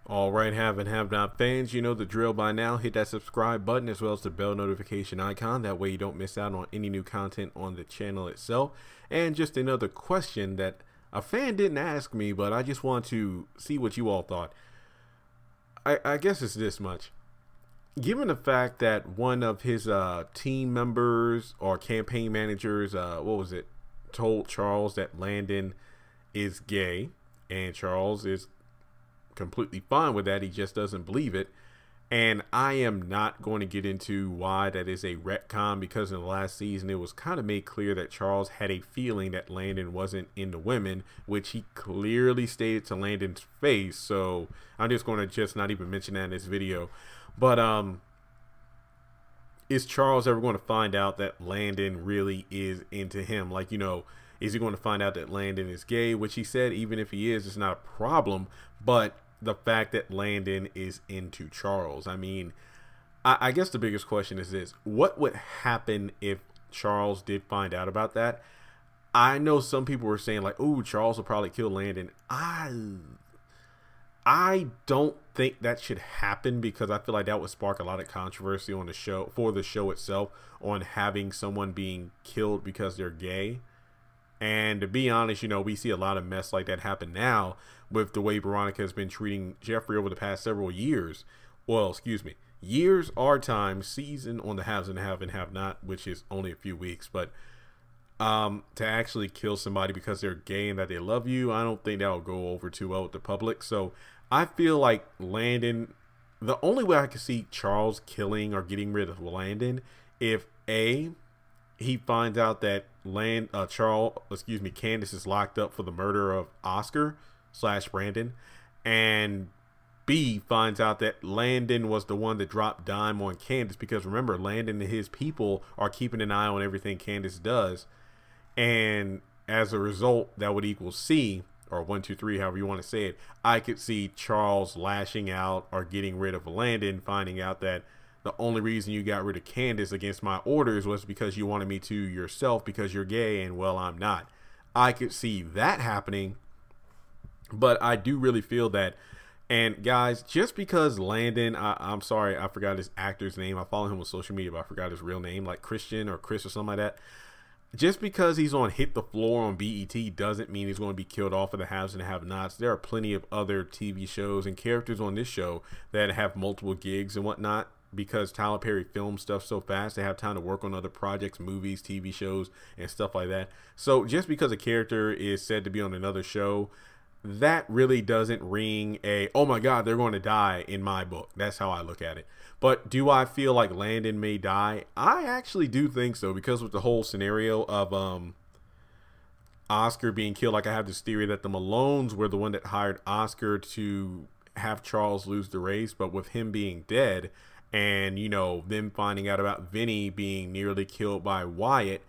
All right, have and have not fans, you know the drill by now. Hit that subscribe button as well as the bell notification icon. That way you don't miss out on any new content on the channel itself. And just another question that a fan didn't ask me, but I just want to see what you all thought. I guess it's this much. Given the fact that one of his team members or campaign managers, told Charles that Landon is gay, and Charles is completely fine with that. He just doesn't believe it. And I am not going to get into why that is a retcon, because in the last season it was kind of made clear that Charles had a feeling that Landon wasn't into women, which he clearly stated to Landon's face. So I'm just going to just not even mention that in this video. But is Charles ever going to find out that Landon really is into him? Like, you know, is he going to find out that Landon is gay? Which he said, even if he is, it's not a problem. But the fact that Landon is into Charles. I mean, I guess the biggest question is this. What would happen if Charles did find out about that? I know some people were saying like, oh, Charles will probably kill Landon. I don't think that should happen, because I feel like that would spark a lot of controversy on the show, for the show itself, on having someone being killed because they're gay. And to be honest, you know, we see a lot of mess like that happen now with the way Veronica has been treating Jeffrey over the past several years. Well, excuse me, years our time, season on the haves and have not, which is only a few weeks. But to actually kill somebody because they're gay and that they love you, I don't think that will go over too well with the public. So I feel like Landon, the only way I can see Charles killing or getting rid of Landon, if he finds out that Candace is locked up for the murder of Oscar/Brandon, and B, finds out that Landon was the one that dropped dime on Candace, because remember, Landon and his people are keeping an eye on everything Candace does, and as a result, that would equal C, or 1, 2, 3, however you want to say it. I could see Charles lashing out or getting rid of Landon, finding out that the only reason you got rid of Candace against my orders was because you wanted me to yourself because you're gay, and well, I'm not. I could see that happening, but I do really feel that. And guys, just because Landon, I'm sorry, I forgot his actor's name. I follow him on social media, but I forgot his real name, like Christian or Chris or something like that. Just because he's on Hit the Floor on BET doesn't mean he's going to be killed off of the haves and have-nots. There are plenty of other TV shows and characters on this show that have multiple gigs and whatnot, because Tyler Perry films stuff so fast, they have time to work on other projects, movies, TV shows, and stuff like that. So just because a character is said to be on another show, that really doesn't ring a, oh my God, they're going to die in my book. That's how I look at it. But do I feel like Landon may die? I actually do think so, because with the whole scenario of Oscar being killed, like I have this theory that the Malones were the one that hired Oscar to have Charles lose the race, but with him being dead, and, you know, them finding out about Vinny being nearly killed by Wyatt,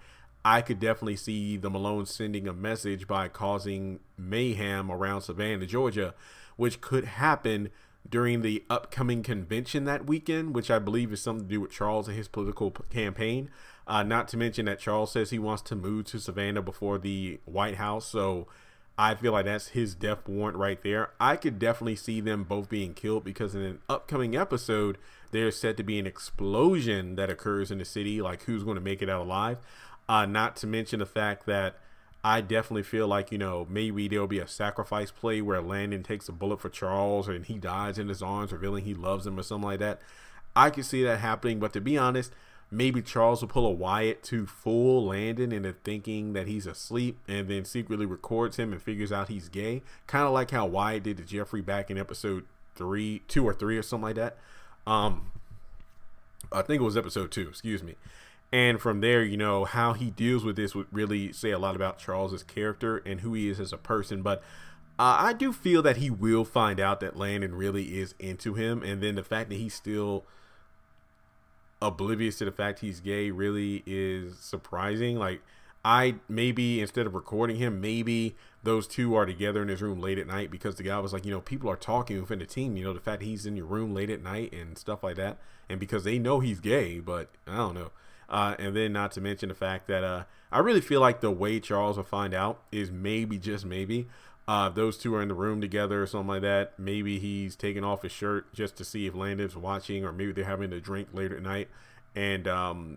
I could definitely see the Malones sending a message by causing mayhem around Savannah, Georgia, which could happen during the upcoming convention that weekend, which I believe is something to do with Charles and his political campaign. Not to mention that Charles says he wants to move to Savannah before the White House, so I feel like that's his death warrant right there. I could definitely see them both being killed, because in an upcoming episode, there's said to be an explosion that occurs in the city, like who's going to make it out alive. Not to mention the fact that I definitely feel like, you know, maybe there'll be a sacrifice play where Landon takes a bullet for Charles and he dies in his arms, revealing he loves him or something like that. I could see that happening, but to be honest, maybe Charles will pull a Wyatt to fool Landon into thinking that he's asleep, and then secretly records him and figures out he's gay. Kind of like how Wyatt did to Jeffrey back in episode 2 or 3 or something like that. I think it was episode 2, excuse me. And from there, you know, how he deals with this would really say a lot about Charles's character and who he is as a person. But I do feel that he will find out that Landon really is into him. And then the fact that he's still oblivious to the fact he's gay really is surprising. Like, maybe instead of recording him, maybe those two are together in his room late at night, because the guy was like, you know, people are talking within the team, you know, the fact that he's in your room late at night and stuff like that. And because they know he's gay, but I don't know. And then not to mention the fact that I really feel like the way Charles will find out is maybe, just maybe, Those two are in the room together or something like that. Maybe he's taking off his shirt just to see if Landon's watching, or maybe they're having a drink later at night. And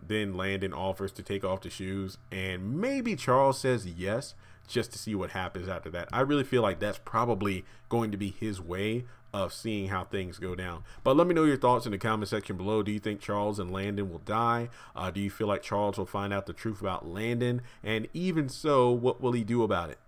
then Landon offers to take off the shoes, and maybe Charles says yes, just to see what happens after that. I really feel like that's probably going to be his way of seeing how things go down. But let me know your thoughts in the comment section below. Do you think Charles and Landon will die? Do you feel like Charles will find out the truth about Landon? And even so, what will he do about it?